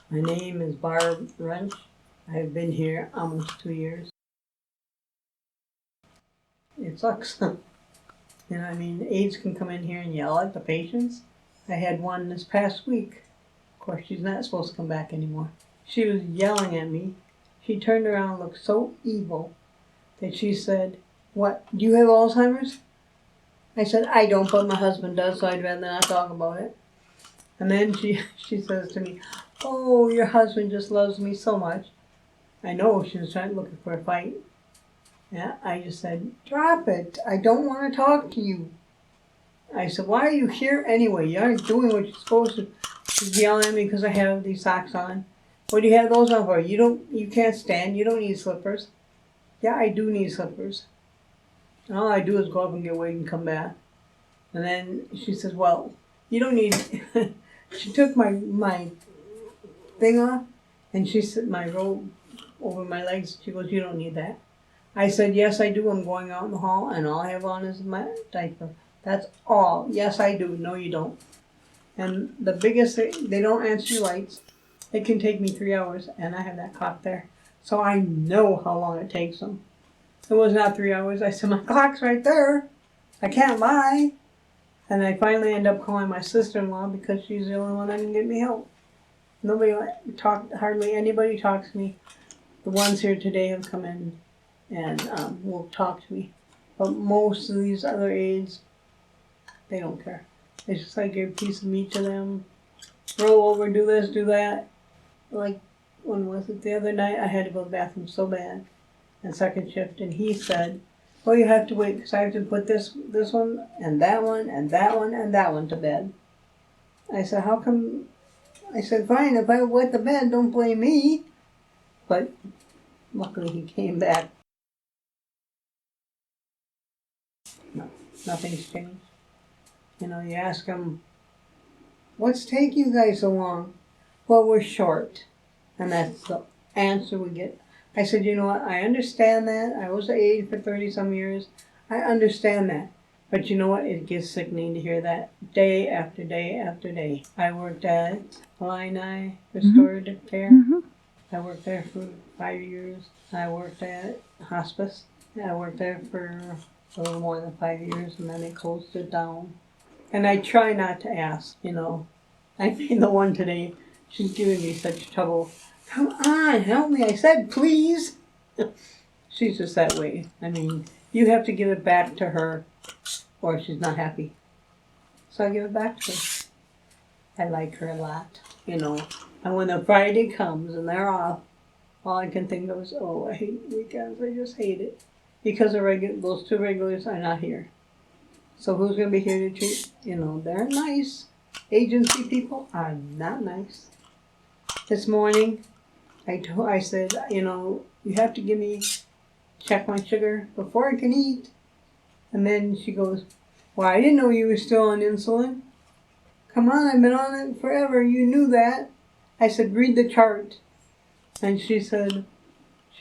My name is Barb Wrench. I've been here almost 2 years. It sucks. I mean, aides can come in here and yell at the patients. I had one this past week. Of course, she's not supposed to come back anymore. She was yelling at me. She turned around and looked so evil that she said, "What, do you have Alzheimer's?" I said, "I don't, but my husband does, so I'd rather not talk about it." And then she says to me, "Oh, your husband just loves me so much." I know she was looking for a fight. Yeah, I just said, "Drop it. I don't want to talk to you." I said, "Why are you here anyway? You aren't doing what you're supposed to." She's yelling at me because I have these socks on. "What do you have those on for? You can't stand. You don't need slippers." Yeah, I do need slippers. And all I do is go up and get wet and come back. And then she says, "Well, you don't need." She took my thing off, and she said my robe over my legs. She goes, "You don't need that." I said, "Yes, I do. I'm going out in the hall, and all I have on is my diaper. That's all." "Yes, I do." "No, you don't." And the biggest thing, they don't answer your lights. It can take me 3 hours, and I have that clock there. So I know how long it takes them. It was not 3 hours. I said, "My clock's right there. I can't lie." And I finally end up calling my sister-in-law because she's the only one that can get me help. Hardly anybody talks to me. The ones here today have come in and will talk to me. But most of these other aides, they don't care. It's just like give a piece of meat to them, roll over, do this, do that. Like, when was it? The other night I had to go to the bathroom so bad, and second shift, and he said, "Well, you have to wait because I have to put this one and that one and that one and that one to bed." I said, "How come?" I said, "Fine, if I wet the bed, don't blame me." But luckily he came back. No, nothing's changed. You ask him, "What's taking you guys so long?" "Well, we're short." And that's the answer we get. I said, "You know what? I understand that. I was an aide for 30 some years. I understand that. But you know what? It gets sickening to hear that day after day after day." I worked at Illini Restorative Care. I worked there for 5 years. I worked at hospice. I worked there for a little more than 5 years, and then they closed it down. And I try not to ask, I mean, the one today, she's giving me such trouble. "Come on, help me." I said, "Please." She's just that way. I mean, you have to give it back to her or she's not happy. So I give it back to her. I like her a lot, And when the Friday comes and they're off, all I can think of is, "Oh, I hate weekends. I just hate it." Because those two regulars are not here. So who's going to be here to treat, they're nice. Agency people are not nice. This morning, I said, "You have to check my sugar before I can eat." And then she goes, "Well, I didn't know you were still on insulin." "Come on, I've been on it forever. You knew that." I said, "Read the chart." And she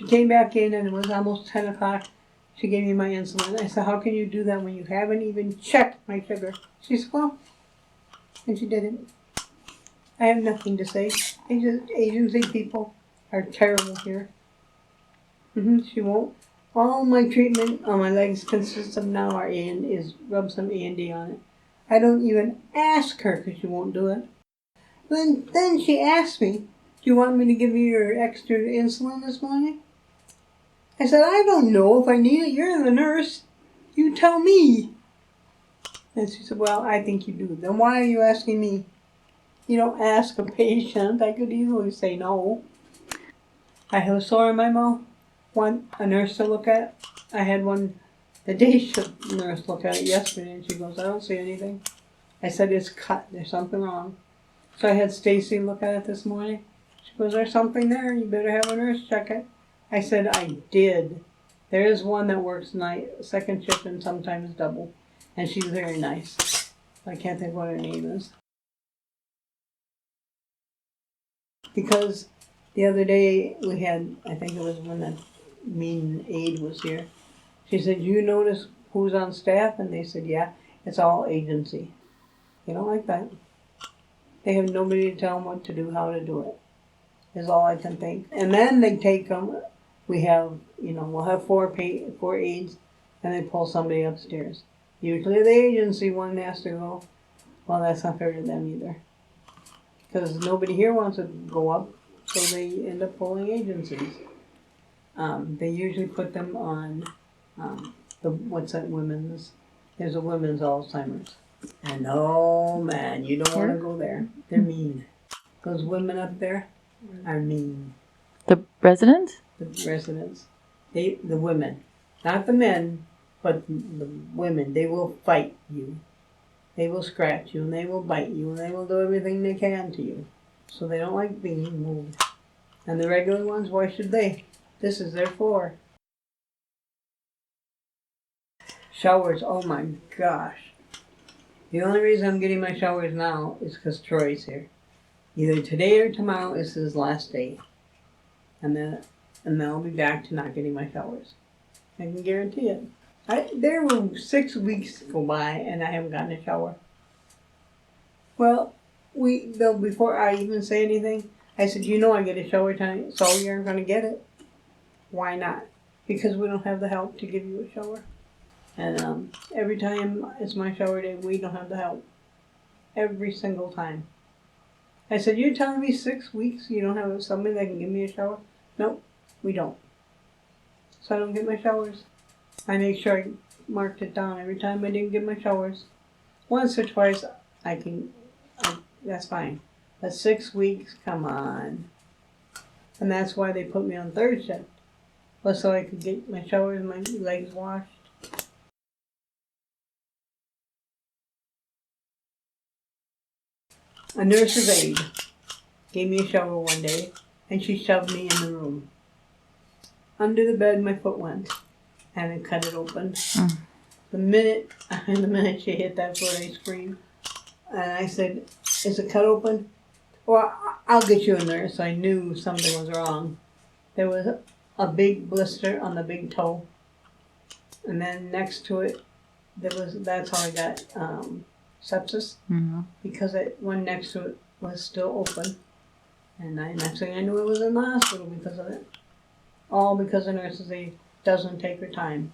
came back in and it was almost 10 o'clock. She gave me my insulin. I said, "How can you do that when you haven't even checked my sugar?" She said, "Well," and she didn't. I have nothing to say. Agency people are terrible here. She won't. All my treatment on my legs consists of now is rub some A&D on it. I don't even ask her because she won't do it. Then she asked me, "Do you want me to give you your extra insulin this morning?" I said, "I don't know if I need it. You're the nurse. You tell me." And she said, "Well, I think you do." "Then why are you asking me?" You don't ask a patient. I could easily say no. I have a sore in my mouth. Want a nurse to look at? I had the day shift nurse look at it yesterday, and she goes, "I don't see anything." I said, "It's cut. There's something wrong." So I had Stacy look at it this morning. She goes, "There's something there. You better have a nurse check it." I said, "I did. There is one that works second shift and sometimes double, and she's very nice. I can't think what her name is." Because the other day we had, I think it was when the mean aide was here, she said, "You notice who's on staff?" And they said, "Yeah, it's all agency." They don't like that. They have nobody to tell them what to do, how to do it. is all I can think. And then they take them. We have, we'll have four aides, and they pull somebody upstairs. Usually the agency one has to go. Well, that's not fair to them either, because nobody here wants to go up, so they end up pulling agencies. They usually put them on there's a women's Alzheimer's. And oh man, you don't want to go there. They're mean. Those women up there are mean. The residents? The residents. The women. Not the men, but the women. They will fight you. They will scratch you, and they will bite you, and they will do everything they can to you. So they don't like being moved. And the regular ones, why should they? This is their floor. Showers, oh my gosh. The only reason I'm getting my showers now is because Troy's here. Either today or tomorrow is his last day. And then I'll be back to not getting my showers. I can guarantee it. There were 6 weeks go by and I haven't gotten a shower. Well, before I even say anything, I said, I get a shower tonight, so you're going to get it. Why not? Because we don't have the help to give you a shower. And every time it's my shower day, we don't have the help. Every single time. I said, you're telling me 6 weeks you don't have somebody that can give me a shower? Nope, we don't. So I don't get my showers. I make sure I marked it down every time I didn't get my showers. Once or twice, that's fine. But 6 weeks, come on. And that's why they put me on third shift. Was so I could get my showers and my legs washed. A nurse's aide gave me a shower one day, and she shoved me in the room. Under the bed, my foot went, and it cut it open. The minute she hit that foot, I screamed. And I said, is it cut open? Well, I'll get you a nurse. I knew something was wrong. There was a big blister on the big toe. And then next to it, that's how I got sepsis. Mm-hmm. Because that one next to it was still open. And next thing I knew, I was in the hospital because of it. All because the nurse's aide doesn't take her time.